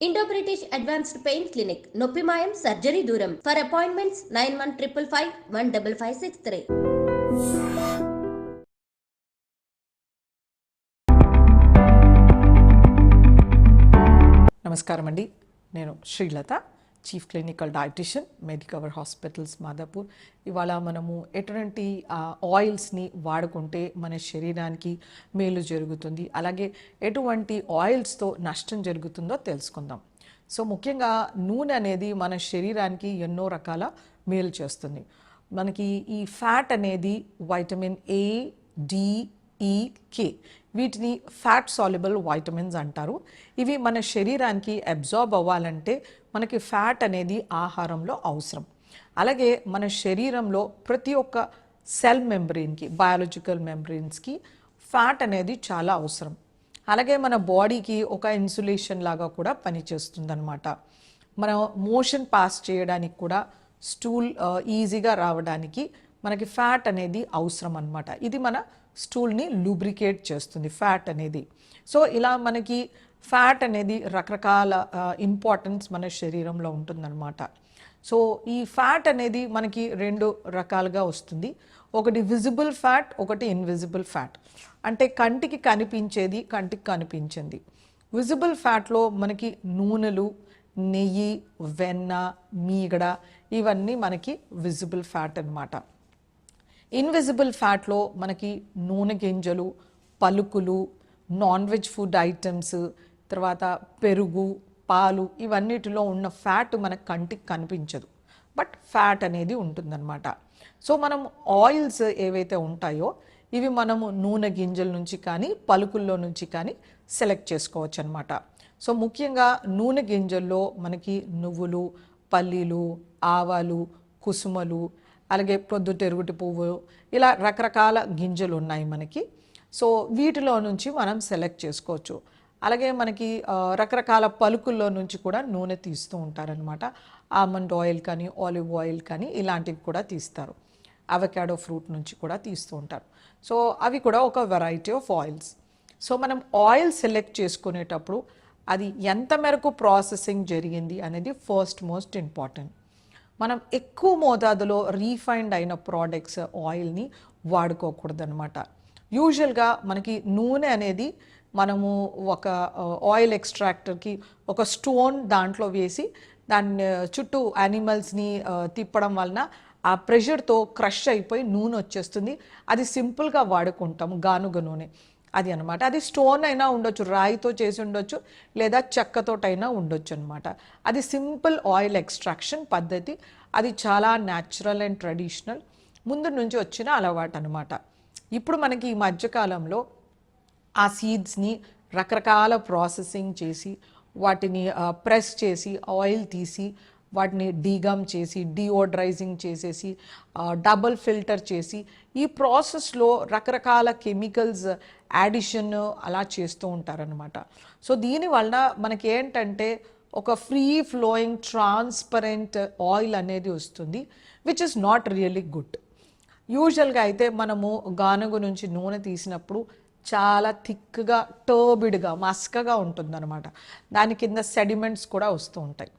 Indo-British Advanced Pain Clinic, Noppimayam Surgery Duram. For appointments 9155 15563. నమస్కారం అండి. నేను Srilatha, chief clinical dietitian, Medicover hospitals Madhapur. ఇవాళ మనము ఎటువంటి ఆయిల్స్ని వాడుకుంటే మన శరీరానికి మేలు జరుగుతుంది, అలాగే ఎటువంటి ఆయిల్స్తో నష్టం జరుగుతుందో తెలుసుకుందాం. సో ముఖ్యంగా నూనె అనేది మన శరీరానికి ఎన్నో రకాల మేలు చేస్తుంది. మనకి ఈ ఫ్యాట్ అనేది వైటమిన్ ఏ, డి, ఈ, కే, వీటిని ఫ్యాట్ సాల్యుబుల్ వైటమిన్స్ అంటారు. ఇవి మన శరీరానికి అబ్జార్బ్ అవ్వాలంటే మనకి ఫ్యాట్ అనేది ఆహారంలో అవసరం. అలాగే మన శరీరంలో ప్రతి ఒక్క సెల్ మెంబ్రెయిన్కి, బయాలజికల్ మెంబ్రెయిన్స్కి ఫ్యాట్ అనేది చాలా అవసరం. అలాగే మన బాడీకి ఒక ఇన్సులేషన్ లాగా కూడా పనిచేస్తుంది అనమాట. మన మోషన్ పాస్ చేయడానికి కూడా, స్టూల్ ఈజీగా రావడానికి మనకి ఫ్యాట్ అనేది అవసరం అనమాట. ఇది మన స్టూల్ని లూబ్రికేట్ చేస్తుంది ఫ్యాట్ అనేది. సో ఇలా మనకి ఫ్యాట్ అనేది రకరకాల ఇంపార్టెన్స్ మన శరీరంలో ఉంటుందన్నమాట. సో ఈ ఫ్యాట్ అనేది మనకి రెండు రకాలుగా వస్తుంది. ఒకటి విజిబుల్ ఫ్యాట్, ఒకటి ఇన్విజిబుల్ ఫ్యాట్. అంటే కంటికి కనిపించేది, కంటికి కనిపించింది. విజిబుల్ ఫ్యాట్లో మనకి నూనెలు, నెయ్యి, వెన్న, మీగడ, ఇవన్నీ మనకి విజిబుల్ ఫ్యాట్ అన్నమాట. ఇన్విజిబుల్ ఫ్యాట్లో మనకి నూనె గింజలు, పలుకులు, నాన్ వెజ్ ఫుడ్ ఐటమ్స్, తర్వాత పెరుగు, పాలు, ఇవన్నిటిలో ఉన్న ఫ్యాట్ మన కంటికి కనిపించదు, బట్ ఫ్యాట్ అనేది ఉంటుందన్నమాట. సో మనం ఆయిల్స్ ఏవైతే ఉంటాయో ఇవి మనము నూనె గింజల నుంచి కానీ, పలుకుల్లో నుంచి కానీ సెలెక్ట్ చేసుకోవచ్చు అనమాట. సో ముఖ్యంగా నూనె గింజల్లో మనకి నువ్వులు, పల్లీలు, ఆవాలు, కుసుమలు, అలాగే ప్రొద్దుటెరుగుటి పువ్వు, ఇలా రకరకాల గింజలు ఉన్నాయి మనకి. సో వీటిలో నుంచి మనం సెలెక్ట్ చేసుకోవచ్చు. అలాగే మనకి రకరకాల పలుకుల్లో నుంచి కూడా నూనె తీస్తూ ఉంటారనమాట. ఆల్మండ్ ఆయిల్ కానీ, ఆలివ్ ఆయిల్ కానీ ఇలాంటివి కూడా తీస్తారు. అవకాడో ఫ్రూట్ నుంచి కూడా తీస్తూ ఉంటారు. సో అవి కూడా ఒక వెరైటీ ఆఫ్ ఆయిల్స్. సో మనం ఆయిల్ సెలెక్ట్ చేసుకునేటప్పుడు అది ఎంత మేరకు ప్రాసెసింగ్ జరిగింది అనేది ఫస్ట్ మోస్ట్ ఇంపార్టెంట్. మనం ఎక్కువ మోతాదులో రీఫైండ్ అయిన ప్రోడక్ట్స్, ఆయిల్ని వాడుకోకూడదు అనమాట. యూజువల్గా మనకి నూనె అనేది మనము ఒక ఆయిల్ ఎక్స్ట్రాక్టర్కి ఒక స్టోన్ దాంట్లో వేసి దాన్ని చుట్టూ యానిమల్స్ని తిప్పడం వలన ఆ ప్రెషర్తో క్రష్ అయిపోయి నూనె వచ్చేస్తుంది. అది సింపుల్గా వాడుకుంటాం, గానుగ నూనె అది అనమాట. అది స్టోన్ అయినా ఉండొచ్చు, రాయితో చేసి ఉండొచ్చు, లేదా చెక్కతోటైనా ఉండొచ్చు అనమాట. అది సింపుల్ ఆయిల్ ఎక్స్ట్రాక్షన్ పద్ధతి. అది చాలా న్యాచురల్ అండ్ ట్రెడిషనల్, ముందు నుంచి వచ్చిన అలవాటు అనమాట. ఇప్పుడు మనకి ఈ మధ్యకాలంలో ఆ సీడ్స్ని రకరకాల ప్రాసెసింగ్ చేసి, వాటిని ప్రెస్ చేసి, ఆయిల్ తీసి, వాటిని డీగమ్ చేసి, డియోడ్రైజింగ్ చేసేసి, డబుల్ ఫిల్టర్ చేసి, ఈ ప్రాసెస్లో రకరకాల కెమికల్స్ యాడిషన్ అలా చేస్తూ ఉంటారనమాట. సో దీనివలన మనకి ఏంటంటే ఒక ఫ్రీ ఫ్లోయింగ్ ట్రాన్స్పరెంట్ ఆయిల్ అనేది వస్తుంది, which is not really good. యూజువల్గా అయితే మనము గానుగ నుంచి నూనె తీసినప్పుడు చాలా థిక్గా, టర్బిడ్గా, మస్కగా ఉంటుందన్నమాట. దాని కింద సెడిమెంట్స్ కూడా వస్తూ ఉంటాయి.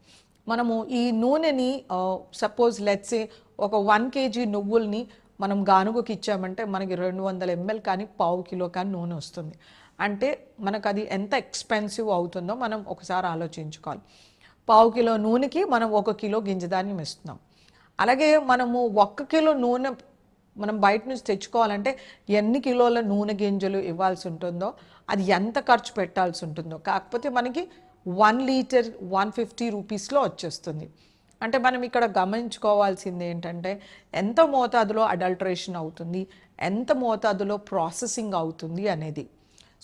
మనము ఈ నూనెని సపోజ్ లెట్సే ఒక 1 kg నువ్వుల్ని మనం గానుగకి ఇచ్చామంటే మనకి 200 ml కానీ, పావు కిలో కానీ నూనె వస్తుంది. అంటే మనకు అది ఎంత ఎక్స్పెన్సివ్ అవుతుందో మనం ఒకసారి ఆలోచించుకోవాలి. పావు కిలో నూనెకి మనం 1 కిలో గింజధాన్యం ఇస్తున్నాం. అలాగే మనము 1 కిలో నూనె మనం బయట నుంచి తెచ్చుకోవాలంటే ఎన్ని కిలోల నూనె గింజలు ఇవ్వాల్సి ఉంటుందో, అది ఎంత ఖర్చు పెట్టాల్సి ఉంటుందో. కాకపోతే మనకి 1 లీటర్ 150 రూపీస్లో వచ్చేస్తుంది. అంటే మనం ఇక్కడ గమనించుకోవాల్సింది ఏంటంటే ఎంత మోతాదులో అడల్టరేషన్ అవుతుంది, ఎంత మోతాదులో ప్రాసెసింగ్ అవుతుంది అనేది.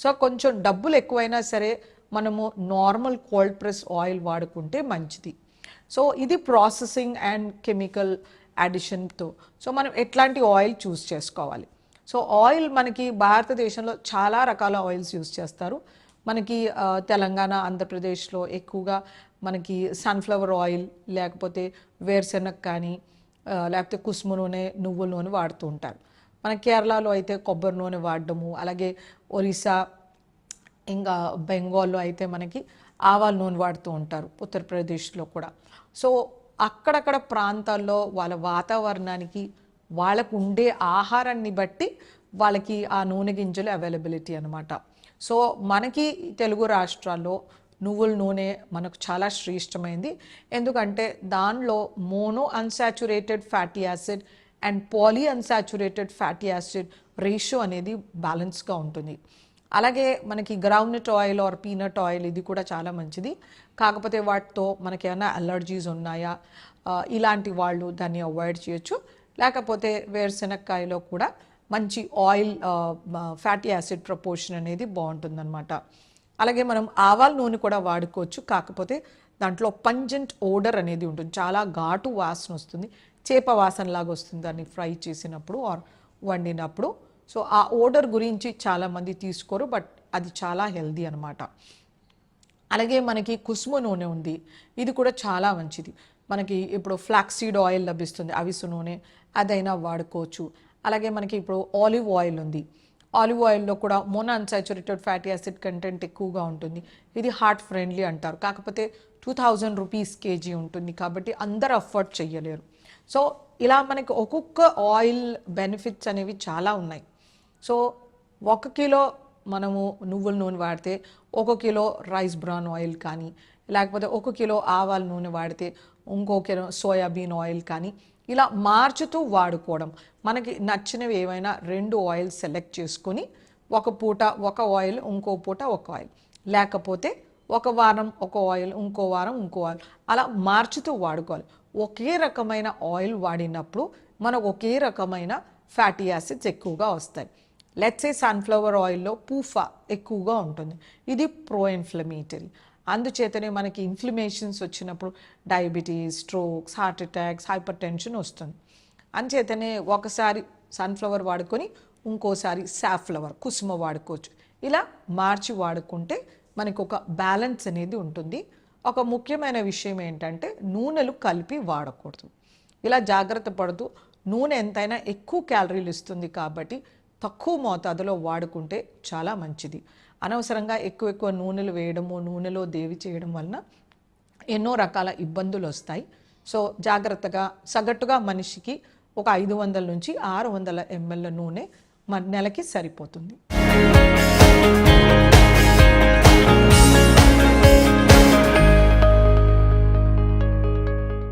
సో కొంచెం డబ్బులు ఎక్కువైనా సరే మనము నార్మల్ కోల్డ్ ప్రెస్ ఆయిల్ వాడుకుంటే మంచిది. సో ఇది ప్రాసెసింగ్ అండ్ కెమికల్ అడిషన్తో. సో మనం ఎట్లాంటి ఆయిల్ చూస్ చేసుకోవాలి. సో ఆయిల్ మనకి భారతదేశంలో చాలా రకాల ఆయిల్స్ యూస్ చేస్తారు. మనకి తెలంగాణ, ఆంధ్రప్రదేశ్లో ఎక్కువగా మనకి సన్ఫ్లవర్ ఆయిల్, లేకపోతే వేరుశెనగ కానీ, లేకపోతే కుసుమ నూనె, నువ్వుల నూనె వాడుతూ ఉంటారు. మన కేరళలో అయితే కొబ్బరి నూనె వాడడము, అలాగే ఒరిస్సా, ఇంకా బెంగాల్లో అయితే మనకి ఆవాల నూనె వాడుతూ ఉంటారు ఉత్తరప్రదేశ్లో కూడా. సో అక్కడక్కడ ప్రాంతాల్లో వాళ్ళ వాతావరణానికి వాళ్ళకు ఉండే ఆహారాన్ని బట్టి వాళ్ళకి ఆ నూనె గింజలు అవైలబిలిటీ అనమాట. సో మనకి తెలుగు రాష్ట్రాల్లో నువ్వుల నూనె మనకు చాలా శ్రేష్టమైంది. ఎందుకంటే దానిలో mono unsaturated fatty acid and poly unsaturated fatty acid ratio అనేది బ్యాలెన్స్గా ఉంటుంది. అలాగే మనకి groundnut oil or peanut oil ఇది కూడా చాలా మంచిది. కాకపోతే వాటితో మనకి ఏమైనా అలర్జీస్ ఉన్నాయా ఇలాంటి వాళ్ళు దాన్ని అవాయిడ్ చేయొచ్చు. లేకపోతే వేరుశెనక్కాయలో కూడా మంచి ఆయిల్ ఫ్యాటీ యాసిడ్ ప్రపోర్షన్ అనేది బాగుంటుందన్నమాట. అలాగే మనం ఆవాల నూనె కూడా వాడుకోవచ్చు. కాకపోతే దాంట్లో పంజెంట్ ఓడర్ అనేది ఉంటుంది, చాలా ఘాటు వాసన వస్తుంది, చేప వాసనలాగా వస్తుంది దాన్ని ఫ్రై చేసినప్పుడు ఆర్ వండినప్పుడు. సో ఆ ఓడర్ గురించి చాలామంది తీసుకోరు, బట్ అది చాలా హెల్దీ అనమాట. అలాగే మనకి కుసుమ నూనె ఉంది, ఇది కూడా చాలా మంచిది. మనకి ఇప్పుడు ఫ్లాక్సీడ్ ఆయిల్ లభిస్తుంది, అవిసె నూనె, అదైనా వాడుకోవచ్చు. అలాగే మనకి ఇప్పుడు ఆలివ్ ఆయిల్ ఉంది, ఆలివ్ ఆయిల్లో కూడా mono unsaturated fatty acid content ఎక్కువగా ఉంటుంది. ఇది హార్ట్ ఫ్రెండ్లీ అంటారు, కాకపోతే 2000 రూపీస్ కేజీ ఉంటుంది కాబట్టి అందరూ అఫోర్డ్ చెయ్యలేరు. సో ఇలా మనకి ఒక్కొక్క ఆయిల్ బెనిఫిట్స్ అనేవి చాలా ఉన్నాయి. సో 1 కిలో మనము నువ్వుల నూనె వాడితే 1 కిలో రైస్ బ్రాన్ ఆయిల్ కానీ, లేకపోతే 1 కిలో ఆవాల నూనె వాడితే ఇంకో కిలో సోయాబీన్ ఆయిల్ కానీ, ఇలా మార్చుతూ వాడుకోవడం. మనకి నచ్చినవి ఏవైనా 2 ఆయిల్ సెలెక్ట్ చేసుకొని ఒక పూట ఒక ఆయిల్, ఇంకో పూట ఒక ఆయిల్, లేకపోతే ఒక వారం ఒక ఆయిల్, ఇంకో వారం ఇంకో ఆయిల్, అలా మార్చుతూ వాడుకోవాలి. ఒకే రకమైన ఆయిల్ వాడినప్పుడు మనకు ఒకే రకమైన ఫ్యాటీ యాసిడ్స్ ఎక్కువగా వస్తాయి. లెట్స్ సే సన్ఫ్లవర్ ఆయిల్లో పూఫా ఎక్కువగా ఉంటుంది, ఇది ప్రో ఇన్ఫ్లమేటరీ. అందుచేతనే మనకి ఇన్ఫ్లమేషన్స్ వచ్చినప్పుడు diabetes, strokes, heart attacks, hyper tension వస్తుంది. అందుచేతనే ఒకసారి సన్ఫ్లవర్ వాడుకొని ఇంకోసారి సాఫ్లవర్ కుసుమ వాడుకోవచ్చు. ఇలా మార్చి వాడుకుంటే మనకు ఒక బ్యాలెన్స్ అనేది ఉంటుంది. ఒక ముఖ్యమైన విషయం ఏంటంటే నూనెలు కలిపి వాడకూడదు. ఇలా జాగ్రత్త పడుతూ, నూనె ఎంతైనా ఎక్కువ క్యాలరీలు ఇస్తుంది కాబట్టి తక్కువ మోతాదులో వాడుకుంటే చాలా మంచిది. అనవసరంగా ఎక్కువ నూనెలు వేయడము, నూనెలో దేవి చేయడం వలన ఎన్నో రకాల ఇబ్బందులు వస్తాయి. సో జాగ్రత్తగా సగటుగా మనిషికి ఒక 500 నుంచి 600 ml నూనె నెలకి సరిపోతుంది.